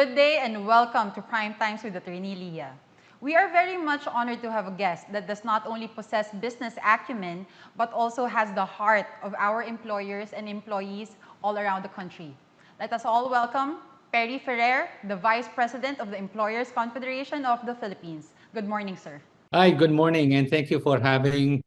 Good day and welcome to Prime Times with Atty. Leah. We are very much honored to have a guest that does not only possess business acumen, but also has the heart of our employers and employees all around the country. Let us all welcome Perry Ferrer, the Vice President of the Employers Confederation of the Philippines. Good morning, sir. Hi, good morning, and thank you for having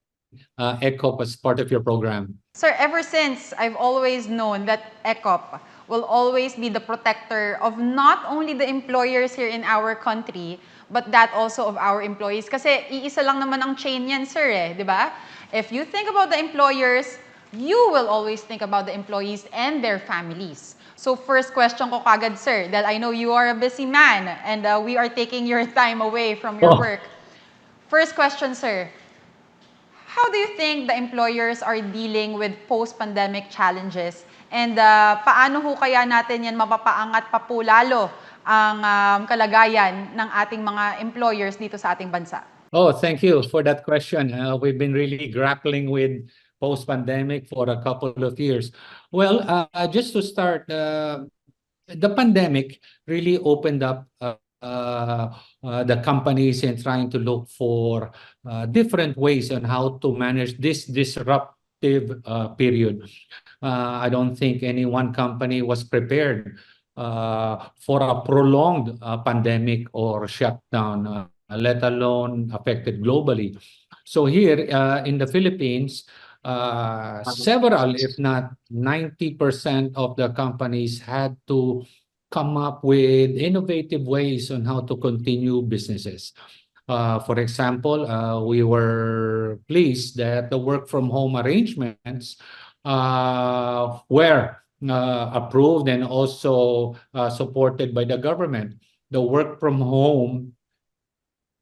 ECOP as part of your program. Sir, ever since, I've always known that ECOP will always be the protector of not only the employers here in our country, but that also of our employees. Kasi iisa lang naman ang chain yan, sir, di ba? If you think about the employers, you will always think about the employees and their families. So first question ko kagad, sir, that I know you are a busy man and we are taking your time away from your work. First question, sir. How do you think the employers are dealing with post-pandemic challenges? And paano ho kaya natin yan mapapaangat pa po lalo ang kalagayan ng ating mga employers dito sa ating bansa? Oh, thank you for that question. We've been really grappling with post-pandemic for a couple of years. Well, just to start, the pandemic really opened up the companies in trying to look for different ways on how to manage this disruptive period. I don't think any one company was prepared for a prolonged pandemic or shutdown, let alone affected globally. So here in the Philippines, several, if not 90% of the companies had to come up with innovative ways on how to continue businesses. For example, we were pleased that the work from home arrangements were approved and also supported by the government. The work from home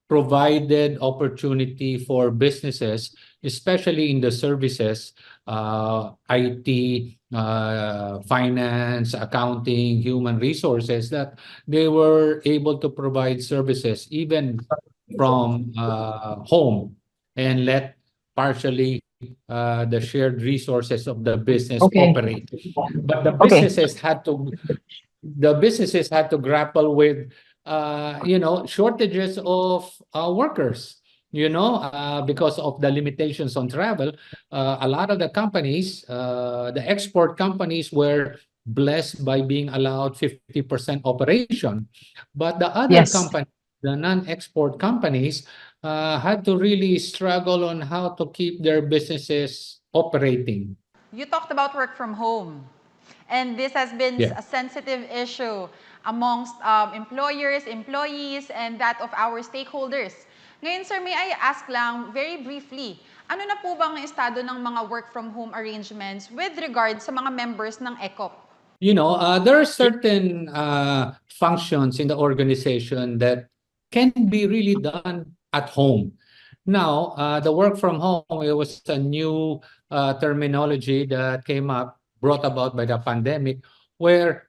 provided opportunity for businesses, especially in the services, IT, finance, accounting, human resources, that they were able to provide services even from home and let partially the shared resources of the business operate. But the businesses had to grapple with shortages of workers, because of the limitations on travel. A lot of the companies, the export companies, were blessed by being allowed 50% operation. But the other companies, the non-export companies, had to really struggle on how to keep their businesses operating. You talked about work from home. And this has been a sensitive issue amongst employers, employees, and that of our stakeholders. Ngayon, sir, may I ask lang very briefly, ano na po bang estado ng mga work from home arrangements with regard sa mga members ng ECOP? There are certain functions in the organization that can be really done at home. Now, the work from home, it was a new terminology that came up, brought about by the pandemic, where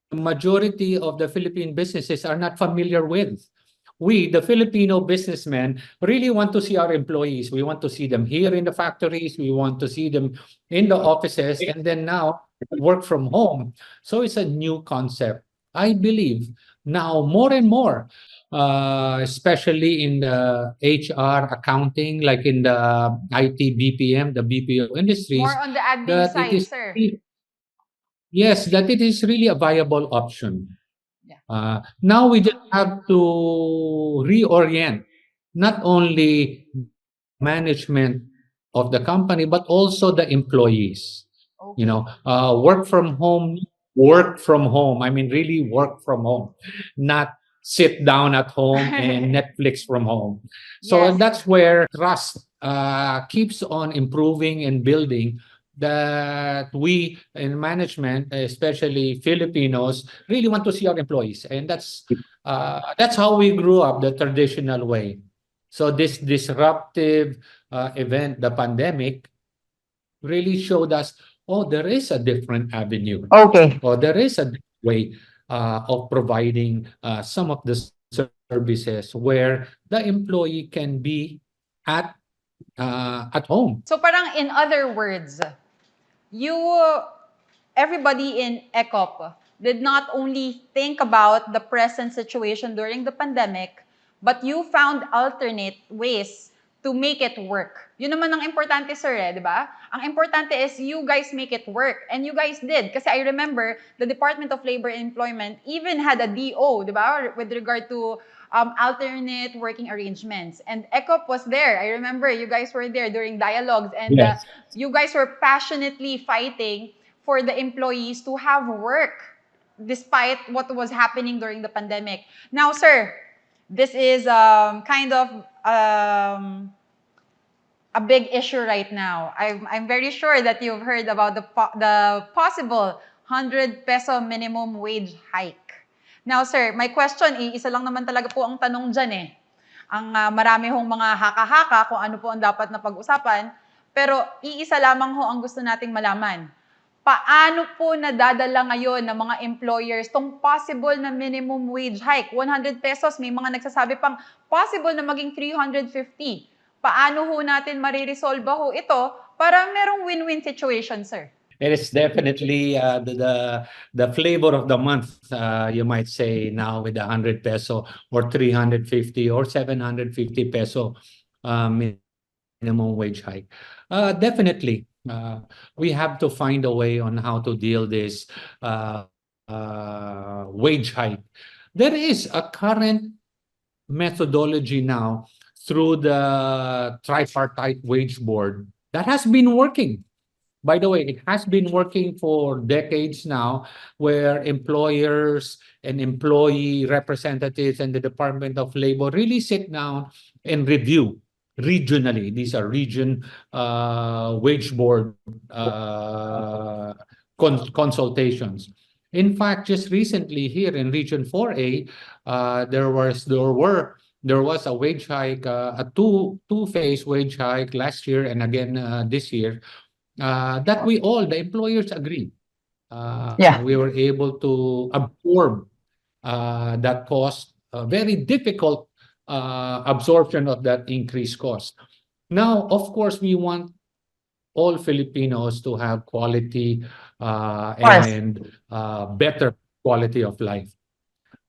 the majority of the Philippine businesses are not familiar with. We, the Filipino businessmen, really want to see our employees. We want to see them here in the factories. We want to see them in the offices, and then now work from home. So it's a new concept. I believe now more and more, especially in the HR, accounting, like in the IT, BPM, the BPO industries. More on the admin side, sir. Yes, that it is really a viable option. Now we just have to reorient not only management of the company, but also the employees. Work from home. I mean, really work from home, not sit down at home and Netflix from home. So that's where trust keeps on improving and building, that we in management, especially Filipinos, really want to see our employees. And that's how we grew up the traditional way. So this disruptive event, the pandemic, really showed us, there is a different avenue. Or there is a way of providing some of the services where the employee can be at home. So parang in other words, everybody in ECOP did not only think about the present situation during the pandemic, but you found alternate ways to make it work. Yun naman ang importante, sir, di ba? Ang importante is you guys make it work. And you guys did. Kasi I remember the Department of Labor and Employment even had a DO, di ba? With regard to alternate working arrangements. And ECOP was there. I remember you guys were there during dialogues. And Yes. you guys were passionately fighting for the employees to have work despite what was happening during the pandemic. Now, sir, this is kind of a big issue right now. I'm very sure that you've heard about the possible 100 peso minimum wage hike. Now, sir, my question, isa lang naman talaga po ang tanong dyan eh. Ang marami hong mga haka-haka kung ano po ang dapat na pag-usapan, pero iisa lamang ho ang gusto nating malaman. Paano po nadadala ngayon ng mga employers tong possible na minimum wage hike? 100 pesos, may mga nagsasabi pang possible na maging 350. Paano ho natin mariresolve ho ito para merong win-win situation, sir? It is definitely the flavor of the month, you might say now with the 100 peso or 350 or 750 peso minimum wage hike. Definitely, we have to find a way on how to deal this wage hike. There is a current methodology now through the tripartite wage board that has been working. By the way, it has been working for decades now, where employers and employee representatives and the Department of Labor really sit down and review regionally. These are region wage board consultations. In fact, just recently here in Region 4A, there was a wage hike, a two-phase wage hike last year and again this year. That the employers agree. We were able to absorb that cost, very difficult absorption of that increased cost. Now, of course, we want all Filipinos to have quality and better quality of life.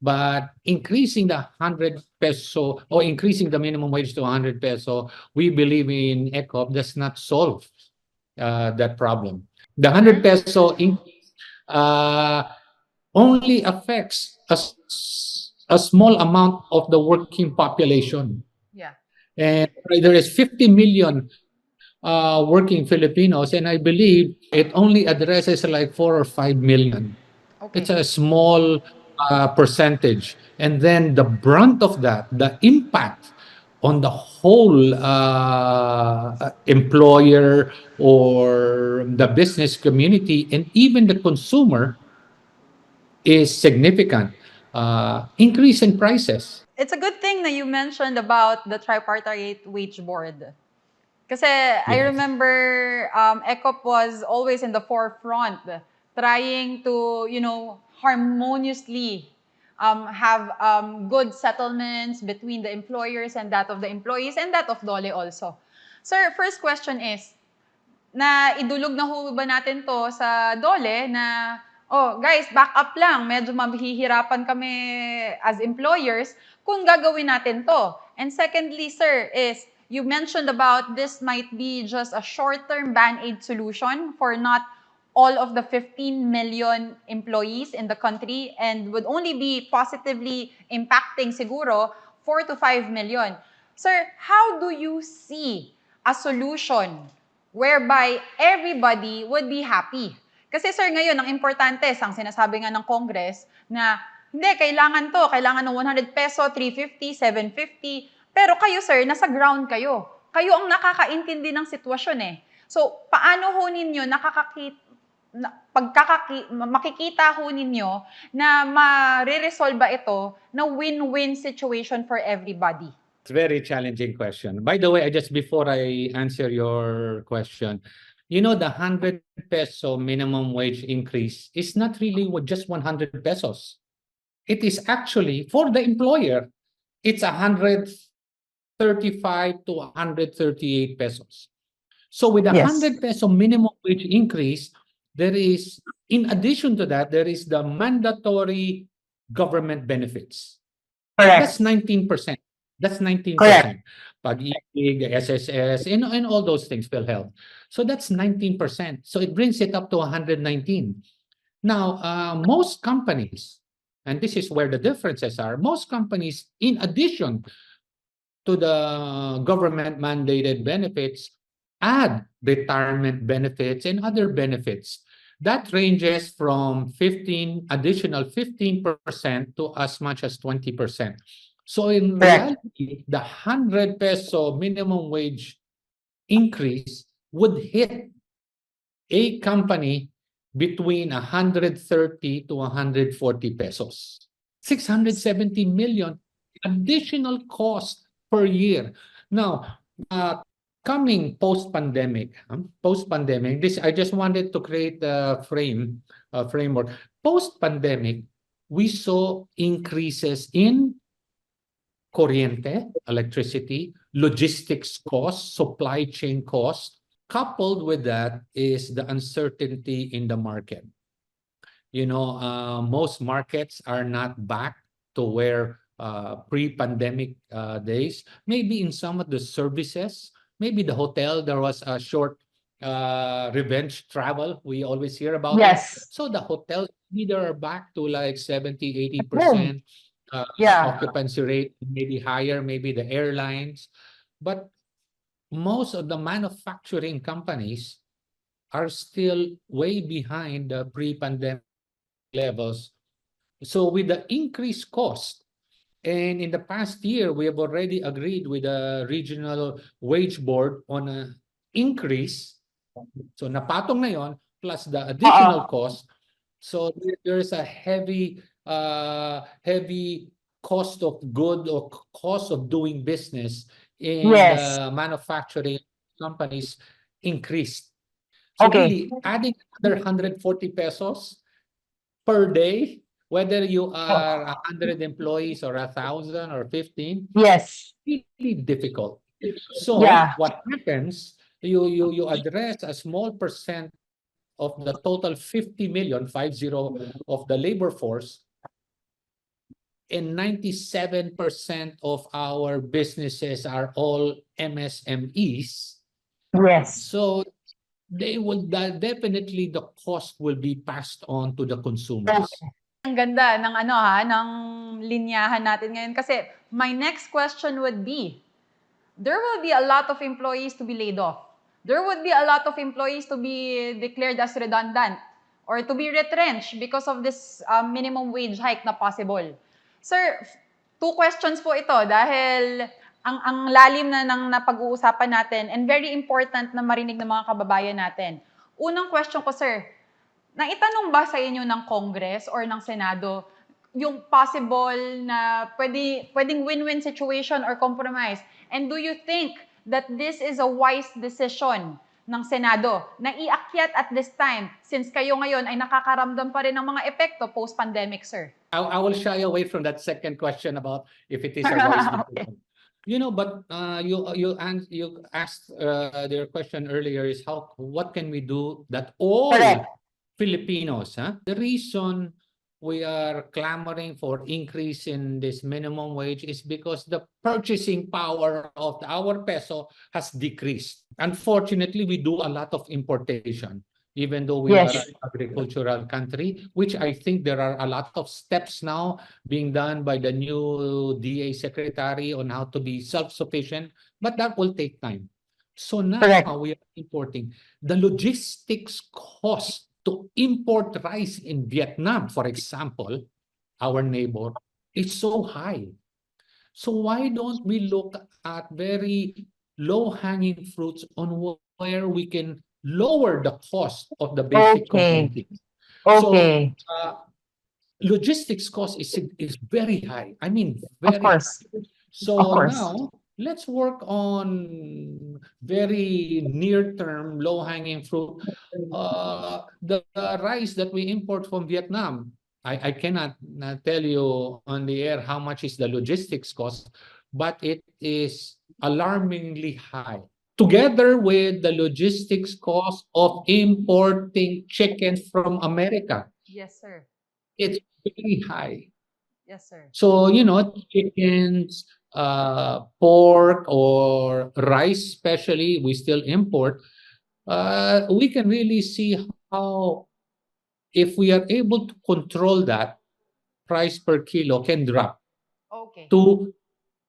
But increasing the 100 peso or increasing the minimum wage to 100 peso, we believe in ECOP does not solve that problem. The 100 peso increase only affects a small amount of the working population. Yeah. And there is 50 million working Filipinos, and I believe it only addresses like 4 or 5 million. Okay. It's a small percentage. And then the brunt of that, the impact on the whole employer or the business community and even the consumer is significant. Increase in prices. It's a good thing that you mentioned about the tripartite wage board. Kasi I remember ECOP was always in the forefront, trying to, harmoniously have good settlements between the employers and that of the employees and that of DoLE also. Sir, first question is, na idulog na ho ba natin to sa DoLE na, oh guys, back up lang, medyo mahihirapan kami as employers kung gagawin natin to. And secondly, sir, is you mentioned about this might be just a short-term band-aid solution for not all of the 15 million employees in the country and would only be positively impacting siguro 4 to 5 million. Sir, how do you see a solution whereby everybody would be happy? Kasi sir, ngayon, ang importante, ang sinasabi nga ng Congress, na hindi, kailangan ng 100 peso, 350, 750. Pero kayo sir, nasa ground kayo. Kayo ang nakakaintindi ng sitwasyon eh. So, paano ho ninyo makikita ho ninyo na ma-resolve ito na win-win situation for everybody? It's a very challenging question. By the way, before I answer your question, the 100 peso minimum wage increase is not really just 100 pesos. It is actually, for the employer, it's 135 to 138 pesos. So with a 100 peso minimum wage increase, there is, in addition to that, there is the mandatory government benefits. That's Correct. 19%. That's 19%. Correct. Pag-ibig, SSS, and all those things, PhilHealth. So that's 19%. So it brings it up to 119. Now, most companies, and this is where the differences are, most companies, in addition to the government mandated benefits, add retirement benefits and other benefits. That ranges from 15% to as much as 20%. So in Correct. reality, the 100 peso minimum wage increase would hit a company between 130 to 140 pesos. 670 million additional cost per year. Now, coming post-pandemic, this I just wanted to create a framework. Post-pandemic, we saw increases in kuryente, electricity, logistics costs, supply chain costs. Coupled with that is the uncertainty in the market. Most markets are not back to where pre-pandemic days. Maybe in some of the services, maybe the hotel, there was a short revenge travel. We always hear about it. Yes. So the hotels either are back to like 70, 80% Yeah. occupancy rate, maybe higher, maybe the airlines. But most of the manufacturing companies are still way behind the pre-pandemic levels. So with the increased cost, and in the past year, we have already agreed with the regional wage board on an increase. So napatong na yon, plus the additional cost. So there's a heavy cost of good or cost of doing business in Yes. the manufacturing companies increased. So Okay. really adding another 140 pesos per day, whether you are 100 employees or 1,000 or 15, Yes. really difficult. So Yeah. what happens, you address a small percent of the total 50 million, 50, of the labor force, and 97% of our businesses are all MSMEs. Yes. So they will definitely, the cost will be passed on to the consumers. Ang ganda ng ng linyahan natin ngayon kasi my next question would be, there will be a lot of employees to be laid off. There would be a lot of employees to be declared as redundant or to be retrenched because of this minimum wage hike na possible. Sir, 2 questions po ito dahil ang lalim na ng napag-uusapan natin and very important na marinig ng mga kababayan natin. Unang question ko, sir, naitanong ba sa inyo ng Congress or ng Senado yung possible na pwedeng win-win situation or compromise? And do you think that this is a wise decision ng Senado na iakyat at this time since kayo ngayon ay nakakaramdam pa rin ng mga epekto post-pandemic, sir? I will shy away from that second question about if it is a wise decision. But you asked their question earlier is what can we do that all Correct. Filipinos, the reason we are clamoring for increase in this minimum wage is because the purchasing power of our peso has decreased. Unfortunately, we do a lot of importation, even though we Yes. are an agricultural country, which I think there are a lot of steps now being done by the new DA secretary on how to be self-sufficient, but that will take time. So now Correct. we are importing. The logistics cost to import rice in Vietnam, for example, our neighbor, is so high. So why don't we look at very low-hanging fruits on where we can lower the cost of the basic commodities? Okay. So logistics cost is very high. I mean, very Of course. high. So Of course. now let's work on very near-term, low-hanging fruit. The rice that we import from Vietnam, I cannot tell you on the air how much is the logistics cost, but it is alarmingly high. together with the logistics cost of importing chicken from America. Yes, sir. It's very high. Yes, sir. So, chickens, pork or rice especially, we still import. We can really see how, if we are able to control that, price per kilo can drop Okay. to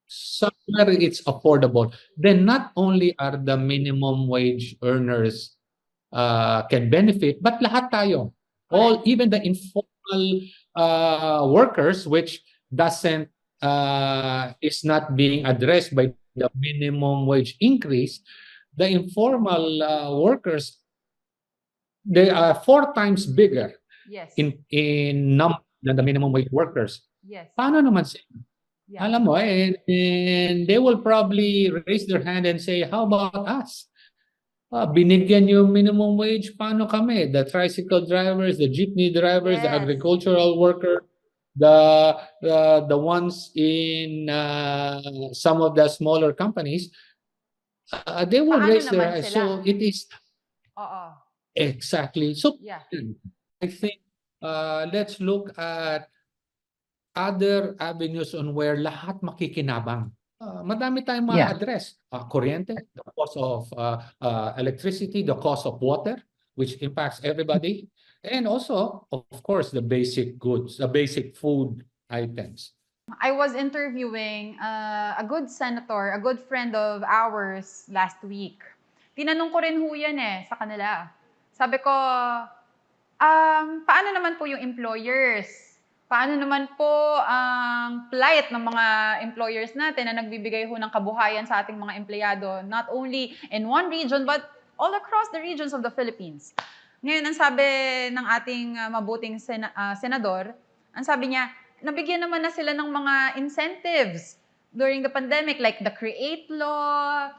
somewhere it's affordable. Then not only are the minimum wage earners can benefit, but lahat tayo. Correct. Even the informal workers, which doesn't is not being addressed by the minimum wage increase, the informal workers, they are 4 times bigger Yes. in number than the minimum wage workers. Yes. Paano naman sila? Yeah. Alam mo, and they will probably raise their hand and say, how about us? Binigyan yung minimum wage, paano kami? The tricycle drivers, the jeepney drivers, the Yes. agricultural worker, the ones in some of the smaller companies, they will Paano raise their naman eyes. sila? So it is Oo. exactly. So Yeah. I think let's look at other avenues on where lahat makikinabang. Madami tayong Yeah. ma-address. Kuryente, the cost of electricity, the cost of water, which impacts everybody. And also, of course, the basic goods, the basic food items. I was interviewing a good senator, a good friend of ours last week. Tinanong ko rin ho yan sa kanila. Sabi ko, paano naman po yung employers? Paano naman po ang plight ng mga employers natin na nagbibigay ho ng kabuhayan sa ating mga empleyado, not only in one region, but all across the regions of the Philippines? Ngayon, ang sabi ng ating mabuting senador, ang sabi niya, nabigyan naman na sila ng mga incentives during the pandemic, like the CREATE law,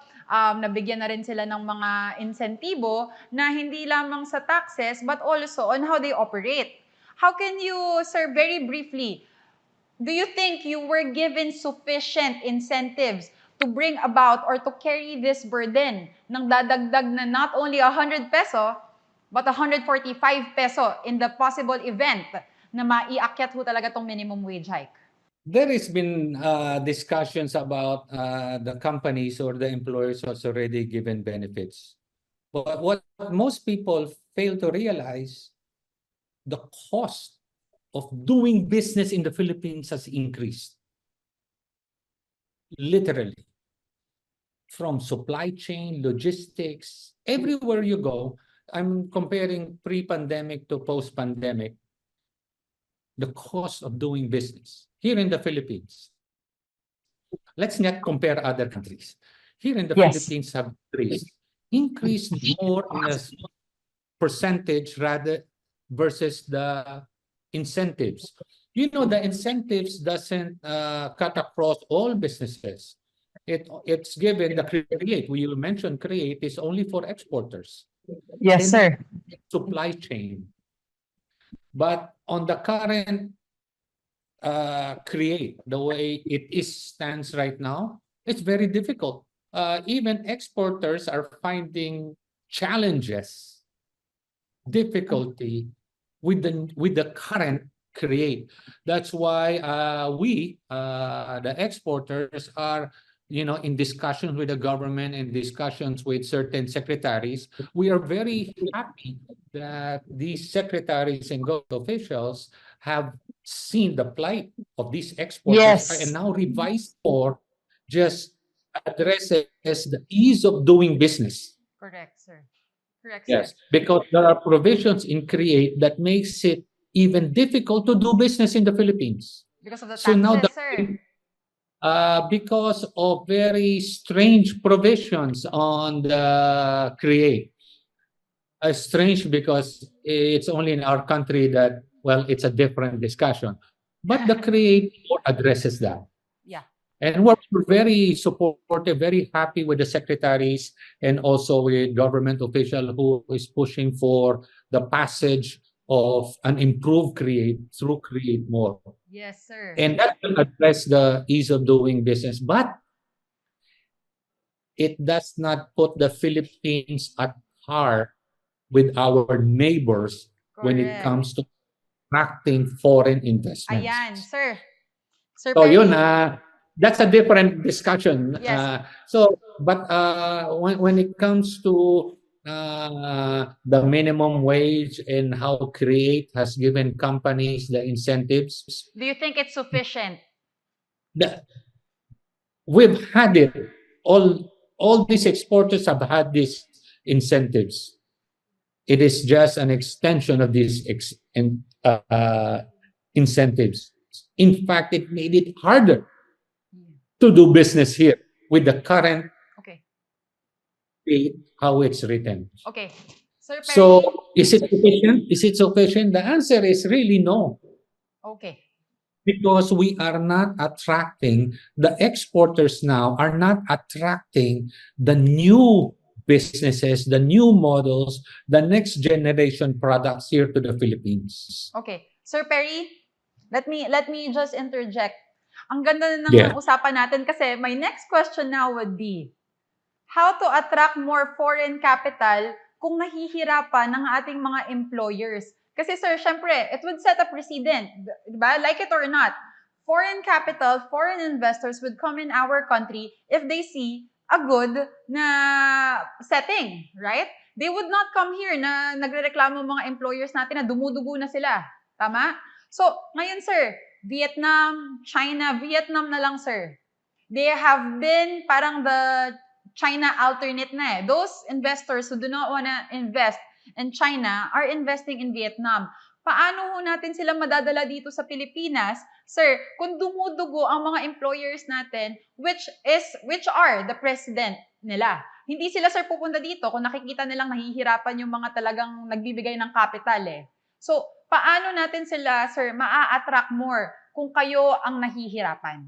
nabigyan na rin sila ng mga insentibo na hindi lamang sa taxes, but also on how they operate. How can you, sir, very briefly, do you think you were given sufficient incentives to bring about or to carry this burden ng dadagdag na not only 100 peso, but 145 peso in the possible event na maiakyat ho talaga tong minimum wage hike? There has been discussions about the companies or the employers who's already given benefits. But what most people fail to realize, the cost of doing business in the Philippines has increased. Literally. From supply chain, logistics, everywhere you go. I'm comparing pre-pandemic to post-pandemic. The cost of doing business here in the Philippines. Let's not compare other countries. Here in the Philippines have increased more in a percentage rather versus the incentives. The incentives doesn't cut across all businesses. It's given the CREATE. We will mention CREATE is only for exporters. Yes, sir. Supply chain. But on the current CREATE, the way it stands right now, it's very difficult. Even exporters are finding challenges, difficulty with the current CREATE. That's why we, the exporters, are in discussions with the government and discussions with certain secretaries. We are very happy that these secretaries and government officials have seen the plight of these exporters and now revised for just addresses the ease of doing business. Correct, sir. Correct, Yes, sir. because there are provisions in CREATE that makes it even difficult to do business in the Philippines. Because of the taxes, So now sir. because of very strange provisions on the CREATE. Strange because it's only in our country that, well, it's a different discussion. But the CREATE addresses that. Yeah. And we're very supportive, very happy with the secretaries and also with government official who is pushing for the passage of an improved CREATE through CREATE more. Yes, sir. And that will address the ease of doing business. But it does not put the Philippines at par with our neighbors when it Correct. comes to attracting foreign investments. Ayan, sir. Sir So Perry. yun, that's a different discussion. Yes. When it comes to the minimum wage and how Create has given companies the incentives, Do you think it's sufficient? we've had it. All these exporters have had these incentives. It is just an extension of these incentives. In fact, it made it harder to do business here with the current Okay. rate, how it's written. Okay. Sir Perry. So, is it sufficient? Is it sufficient? The answer is really no. Okay. Because we are not attracting, the exporters now are not attracting the new businesses, the new models, the next generation products here to the Philippines. Okay. Sir Perry, let me just interject. Ang ganda ng Yeah. usapan natin kasi my next question now would be, how to attract more foreign capital kung nahihirapan ng ating mga employers? Kasi sir, syempre, it would set a precedent, diba? Like it or not, foreign capital, foreign investors would come in our country if they see a good na setting, right? They would not come here na nagrereklamo mga employers natin na dumudugo na sila. Tama? So, ngayon sir, Vietnam, China, Vietnam na lang sir. They have been parang the China alternate na eh. Those investors who do not want to invest in China are investing in Vietnam. Paano ho natin sila madadala dito sa Pilipinas? Sir, kung dumudugo ang mga employers natin, which are the president nila. Hindi sila sir pupunta dito kung nakikita nilang nahihirapan yung mga talagang nagbibigay ng capital eh. So, paano natin sila sir maa-attract more kung kayo ang nahihirapan?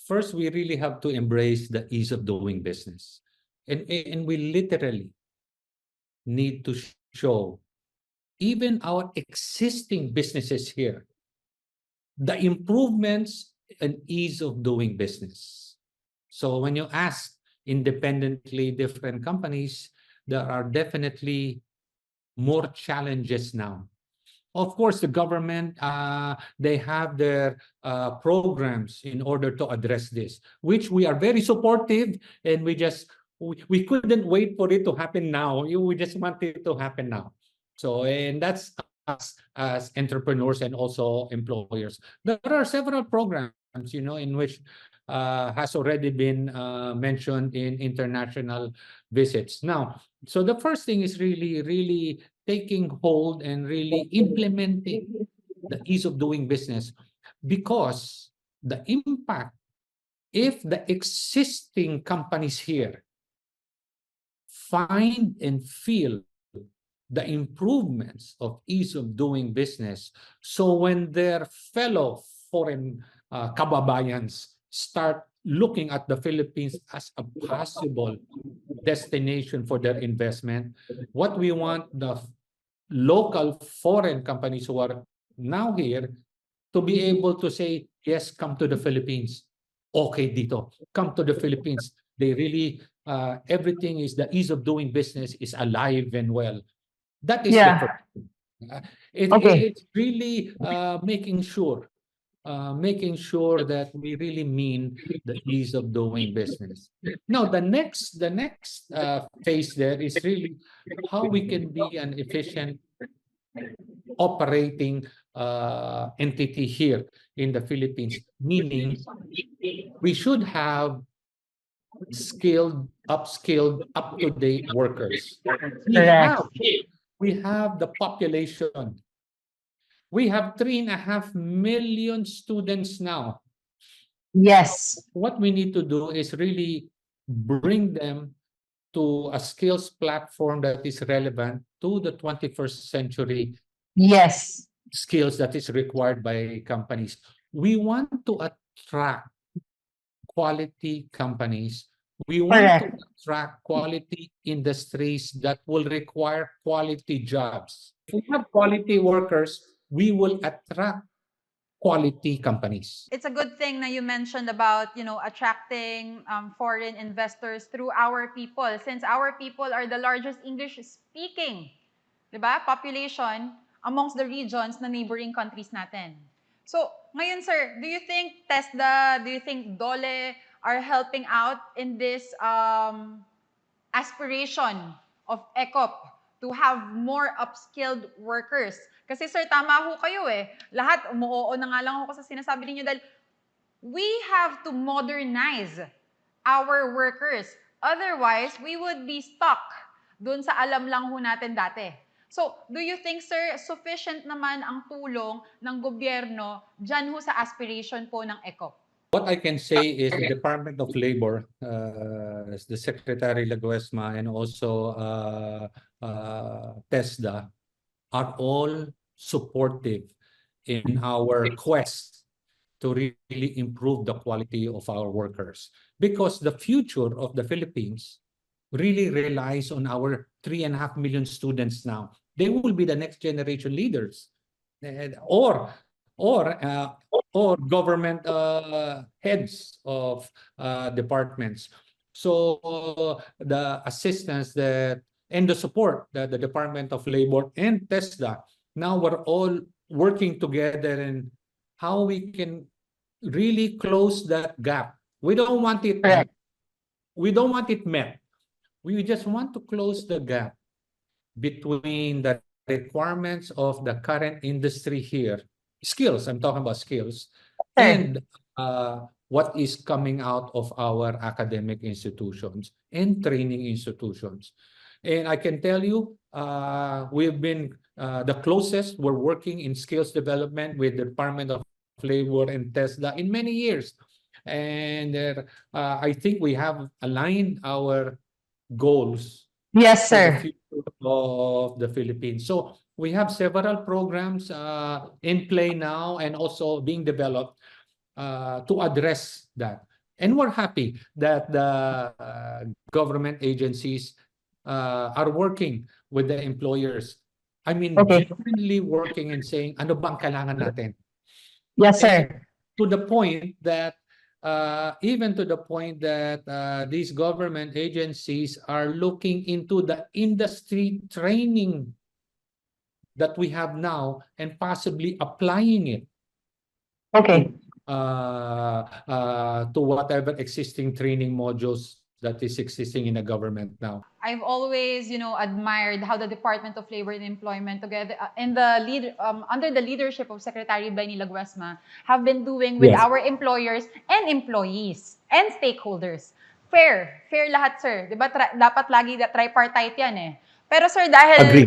First, we really have to embrace the ease of doing business. And we literally need to show even our existing businesses here the improvements and ease of doing business. So when you ask independently different companies, there are definitely more challenges now. Of course, the government, they have their programs in order to address this, which we are very supportive, and we couldn't wait for it to happen now. We just want it to happen now. So, and that's us as entrepreneurs and also employers. There are several programs, in which has already been mentioned in international visits. Now, so the first thing is really taking hold and really implementing the ease of doing business, because the impact, if the existing companies here find and feel the improvements of ease of doing business, so when their fellow foreign kababayans start looking at the Philippines as a possible destination for their investment, what we want the local foreign companies who are now here to be able to say, yes, come to the Philippines. Okay, dito, come to the Philippines. They really, everything is, the ease of doing business is alive and well. That is the first. It's really making sure that we really mean the ease of doing business. Now, the next phase there is really how we can be an efficient operating entity here in the Philippines, meaning we should have skilled, upskilled, up-to-date workers. We have the population. We have 3.5 million students now. Yes. What we need to do is really bring them to a skills platform that is relevant to the 21st century. Yes. Skills that is required by companies. We want to attract quality companies. We want to attract quality industries that will require quality jobs. If we have quality workers, we will attract quality companies. It's a good thing na you mentioned about, attracting foreign investors through our people, since our people are the largest English-speaking, population amongst the regions na neighboring countries natin. So, ngayon, sir, do you think Tesda, do you think DoLE are helping out in this aspiration of ECOP to have more upskilled workers? Kasi sir, tama ho kayo eh. Lahat, umuoo na nga lang ako sa sinasabi ninyo dahil we have to modernize our workers. Otherwise, we would be stuck dun sa alam lang ho natin dati. So, do you think, sir, sufficient naman ang tulong ng gobyerno dyan ho sa aspiration po ng ECOP? What I can say is the Department of Labor, the Secretary Laguesma, and also Tesda are all supportive in our quest to really improve the quality of our workers, because the future of the Philippines really relies on our 3.5 million students now. They will be the next generation leaders, or government heads of departments. So the assistance and the support that the Department of Labor and Tesda, now we're all working together in how we can really close that gap. We don't want it met. We just want to close the gap between the requirements of the current industry here, skills, I'm talking about skills, and what is coming out of our academic institutions and training institutions. And I can tell you, we've been the closest we're working in skills development with the Department of Labor and Tesla in many years. And I think we have aligned our goals. Yes, For the sir. future of the Philippines. So we have several programs in play now and also being developed to address that. And we're happy that the government agencies are working with the employers. I mean, genuinely working and saying, ano bang kailangan natin? Yes, And sir. to the point that even to the point that these government agencies are looking into the industry training that we have now and possibly applying it Okay. to whatever existing training modules that is existing in the government now. I've always, admired how the Department of Labor and Employment, together under the leadership of Secretary Benny Laguesma, have been doing with our employers and employees and stakeholders. Fair lahat, sir. Diba? Dapat lagi tripartite yan eh. Pero sir, dahil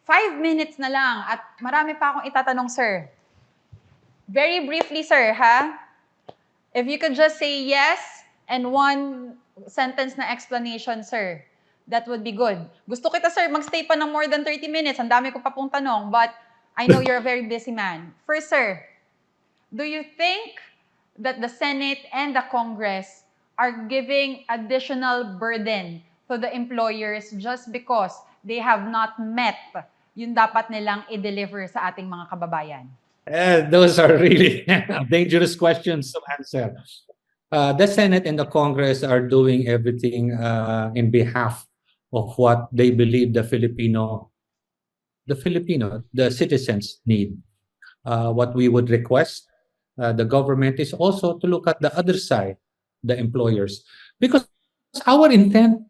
5 minutes na lang at marami pa akong itatanong, sir. Very briefly, sir, ha? If you could just say yes and one sentence na explanation, sir, that would be good. Gusto kita, sir, magstay pa ng more than 30 minutes. Ang dami ko pa pong tanong, but I know you're a very busy man. First, sir, do you think that the Senate and the Congress are giving additional burden to the employers just because they have not met yung dapat nilang i-deliver sa ating mga kababayan? Those are really dangerous questions to answer. The Senate and the Congress are doing everything in behalf of what they believe the citizens need. What we would request the government is also to look at the other side, the employers, because our intent,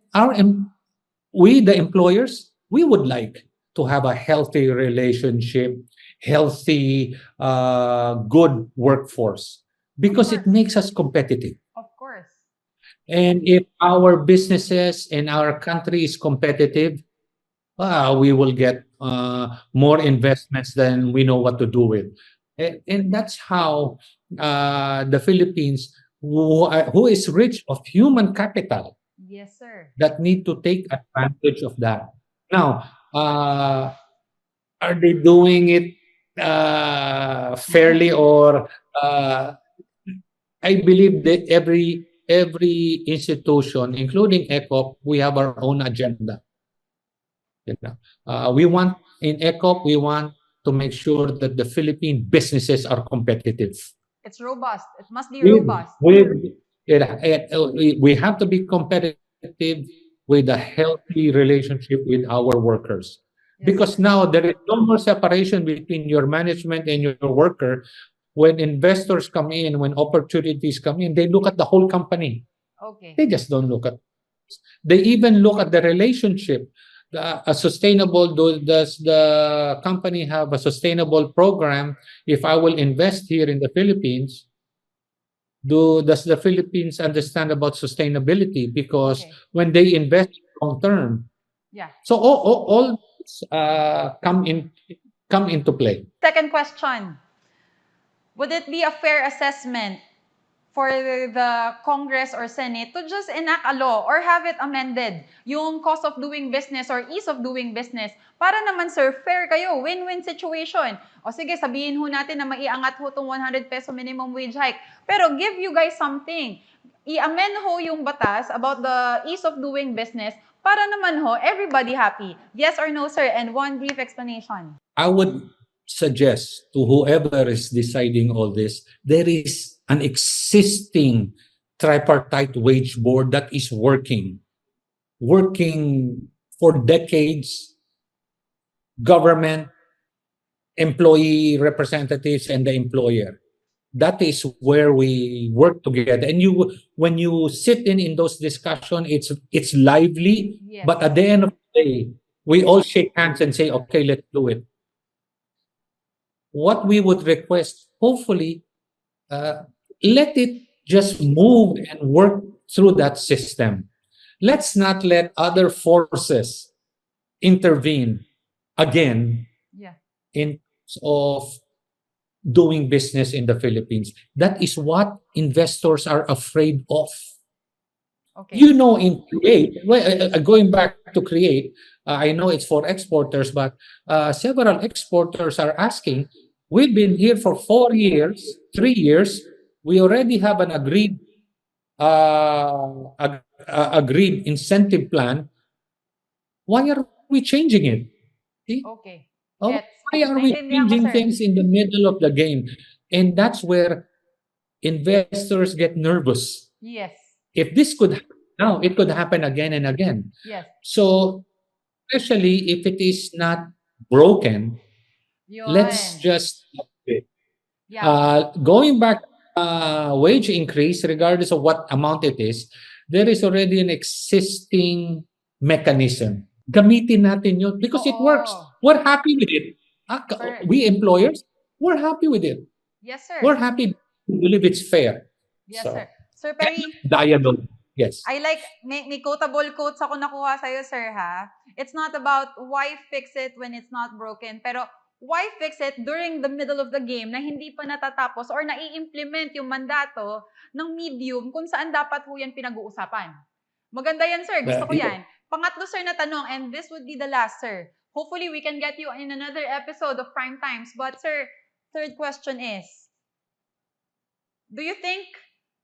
we the employers, we would like to have a healthy relationship, healthy, good workforce, because it makes us competitive. Of course. And if our businesses and our country is competitive, we will get more investments than we know what to do with. And that's how the Philippines, who is rich of human capital, Yes, sir. that need to take advantage of that. Now, are they doing it fairly, or I believe that every institution, including ECOP, we have our own agenda. We want in ECOP, we want to make sure that the Philippine businesses are competitive. It's robust. It must be With, robust. we have to be competitive with a healthy relationship with our workers. Yes, Because sir. now there is no more separation between your management and your worker. When investors come in, when opportunities come in, they look at the whole company. Okay. They just don't look at. They even look at the relationship. A sustainable, does the company have a sustainable program? If I will invest here in the Philippines, does the Philippines understand about sustainability? Because Okay. when they invest long term, Yeah. so all come into play. Second question. Would it be a fair assessment for the Congress or Senate to just enact a law or have it amended, yung cost of doing business or ease of doing business, para naman, sir, fair kayo, win-win situation. O sige, sabihin ho natin na maiangat ho itong 100 peso minimum wage hike, pero give you guys something. I-amend ho yung batas about the ease of doing business para naman ho, everybody happy. Yes or no, sir? And one brief explanation. I would suggest to whoever is deciding all this, there is an existing tripartite wage board that is working for decades. Government, employee representatives, and the employer. That is where we work together. And when you sit in those discussions, it's lively. Yes. But at the end of the day, we all shake hands and say, okay, let's do it. What we would request, hopefully, let it just move and work through that system. Let's not let other forces intervene again Yeah. in terms of doing business in the Philippines. That is what investors are afraid of. Okay. You know, in Create, going back to Create, I know it's for exporters, but several exporters are asking, we've been here for 4 years, 3 years, we already have an agreed incentive plan. Why are we changing it? See? Okay. Oh, Gets. why are we Naintindihan ko, changing sir. things in the middle of the game? And that's where investors get nervous. Yes. If this could happen now, it could happen again and again. Yes. So, especially if it is not broken, let's Yun. just Yeah. going back wage increase, regardless of what amount it is, there is already an existing mechanism. Gamitin natin yun because it works. Oo. We're happy with it. Sir. We employers, we're happy with it. Yes, sir. We're happy. We believe it's fair. Yes, So, sir. Sir Perry, dialogue. Yes. I like, may quotable quotes ako nakuha sa'yo, sir, ha? It's not about why fix it when it's not broken, pero why fix it during the middle of the game na hindi pa natatapos or nai-implement yung mandato ng medium kung saan dapat ho yan pinag-uusapan. Maganda yan, sir. Gusto ko yan. Pangatlo, sir, na tanong, and this would be the last, sir. Hopefully, we can get you in another episode of Prime Times. But, sir, third question is, do you think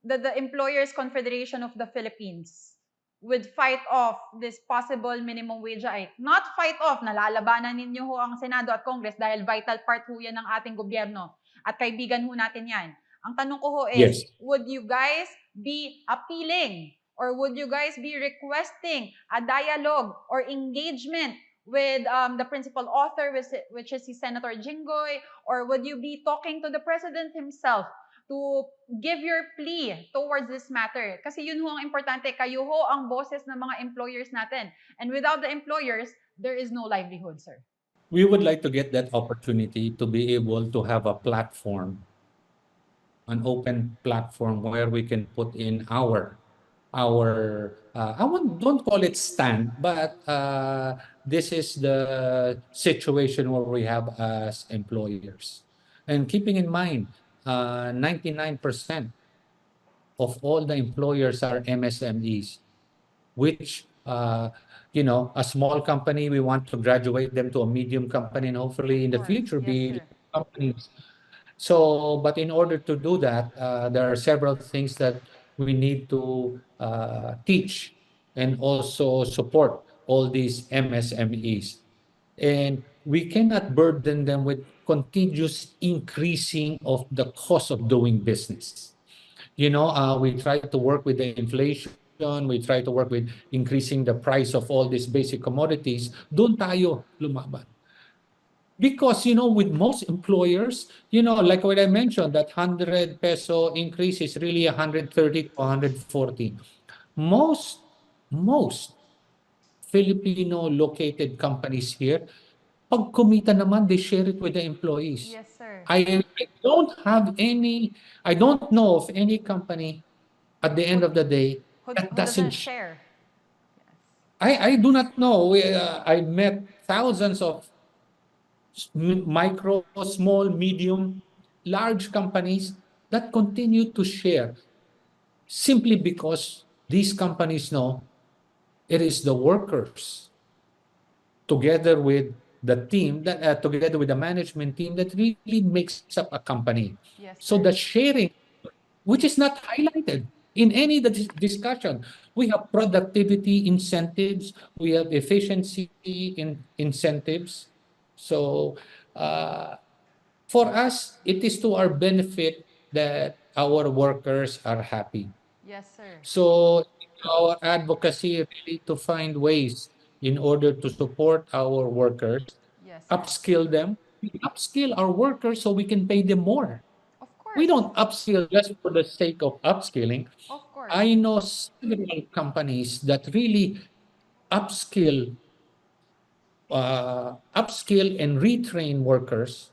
that the Employers Confederation of the Philippines would fight off this possible minimum wage hike? Not fight off, nalalabanan ninyo ho ang Senado at Congress dahil vital part ho yan ng ating gobyerno at kaibigan ho natin yan. Ang tanong ko ho is, Yes. would you guys be appealing or would you guys be requesting a dialogue or engagement with the principal author, which is si Senator Jinggoy, or would you be talking to the President himself to give your plea towards this matter? Kasi yun ho ang importante. Kayo ho ang boses ng mga employers natin. And without the employers, there is no livelihood, sir. We would like to get that opportunity to be able to have a platform, an open platform where we can put in our don't call it stand, but this is the situation where we have as employers. And keeping in mind, 99% of all the employers are MSMEs, which, a small company, we want to graduate them to a medium company and hopefully in the future be companies. So, but in order to do that, there are several things that we need to teach and also support all these MSMEs. And we cannot burden them with continuous increasing of the cost of doing business. We try to work with the inflation, we try to work with increasing the price of all these basic commodities. Doon tayo lumaban. Because, with most employers, like what I mentioned, that 100 peso increase is really 130 to 140. Most Filipino located companies here, pag kumita naman, they share it with the employees. Yes, sir. I I don't know of any company at the end of the day that Who doesn't doesn't share? I do not know. I met thousands of micro, small, medium, large companies that continue to share simply because these companies know it is the workers together with the team that together with the management team that really makes up a company. Yes, So sir. the sharing, which is not highlighted in any discussion. We have productivity incentives, we have efficiency incentives. So for us, it is to our benefit that our workers are happy. Yes, sir. So our advocacy really to find ways in order to support our workers, Yes, sir. upskill them, upskill our workers so we can pay them more. Of We course. don't upskill just for the sake of upskilling. Of course. I know several companies that really upskill, upskill and retrain workers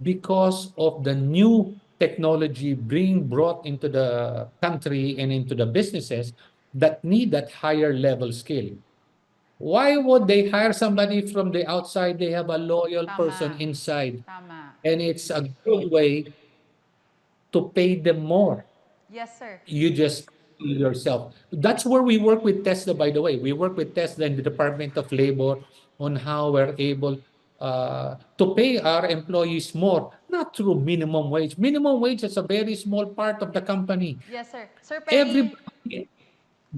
because of the new technology being brought into the country and into the businesses that need that higher level skill. Why would they hire somebody from the outside? They have a loyal person Tama. inside, Tama. and it's a good way to pay them more. Yes, sir. You just yourself. That's where we work with Tesda, by the way. We work with Tesda and the Department of Labor on how we're able to pay our employees more, not through minimum wage. Minimum wage is a very small part of the company. Yes, sir. Sir Perry, Everybody,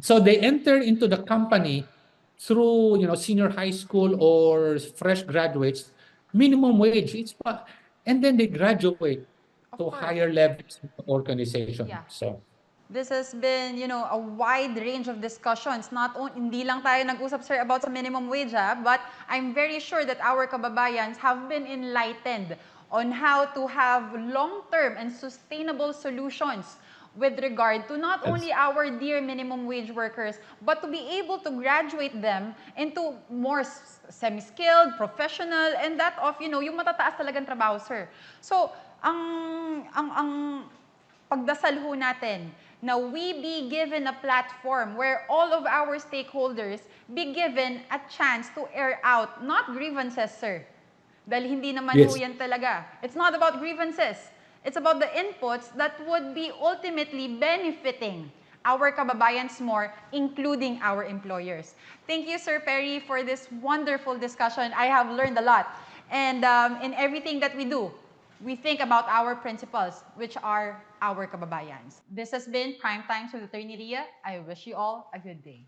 so they enter into the company through, senior high school or fresh graduates, minimum wage. And then they graduate of to course. higher levels of the organization. Yeah. So. This has been, a wide range of discussions. Hindi lang tayo nag-usap, sir, about sa minimum wage, but I'm very sure that our kababayans have been enlightened on how to have long-term and sustainable solutions with regard to not only our dear minimum wage workers, but to be able to graduate them into more semi-skilled, professional, and that of, yung matataas talagang trabaho, sir. So, ang pagdasal ho natin na we be given a platform where all of our stakeholders be given a chance to air out, not grievances, sir. Dahil hindi naman ho Yes. yan talaga. It's not about grievances. It's about the inputs that would be ultimately benefiting our kababayans more, including our employers. Thank you, Sir Perry, for this wonderful discussion. I have learned a lot. And in everything that we do, we think about our principles, which are our kababayans. This has been Prime Times with Attorney Ria. I wish you all a good day.